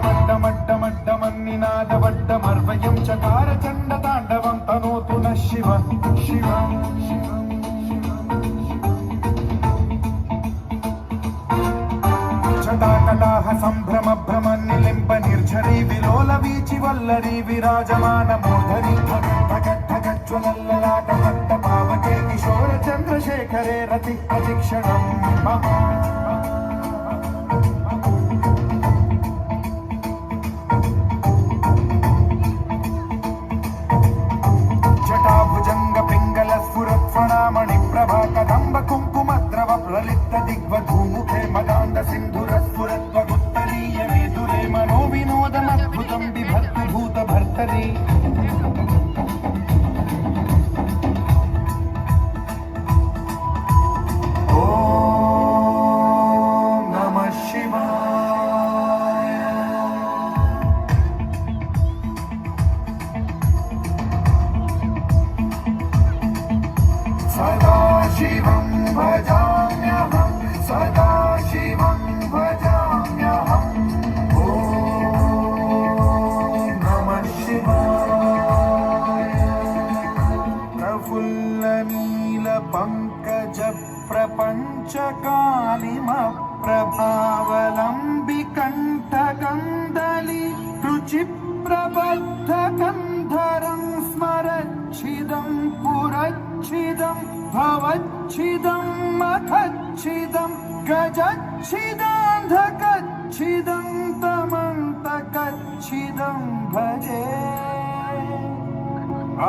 वड्डमड्डमन्निनादवड्डमर्वयं चकार चण्डताण्डवं तनोतु नः शिव शिव जटाकटाह सम्भ्रम भ्रमन्निलिम्ब निर्झरी विलोल वीचि वल्लरी विराजमान मूर्धनि ठगज्ज्वलल्ललाट भट्ट पावके किशोर चन्द्रशेखरे रति प्रतिक्षणं मम जटाभुजंग पिंगल स्फुरत्फणामणि प्रभा कदंब कुंकुमद्रव प्रलिप्त दिग्वधूमुखे मदान्ध सिन्धुर स्फुरत्वगुत्तरीय मेदुरे मनो विनोदमद्भुतं बिभर्तु भूत भर्तरि सदाशिवं भजाम्यहं सदाशिवं भजाम्यहं ॐ नमः शिवाय प्रफुल्लनीलपङ्कजप्रपञ्चकालिमप्रभावलम्बिकण्ठकन्दली रुचिप्रबद्धकन्धरं स्मरच्छिदं पुरच्छिदं भवच्छिदं मखच्छिदं गजच्छिदान्धकच्छिदं तमन्तकच्छिदं भजे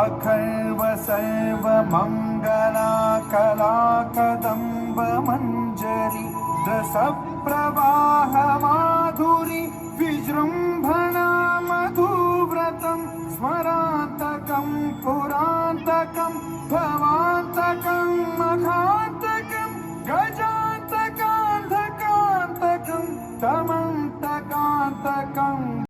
अखर्व सर्वमङ्गलाकलाकदम्ब मञ्जरी रसप्रवाह माधुरी विजृम्भणा मधुव्रतं स्मरान्तकं पुरान्तकं भवा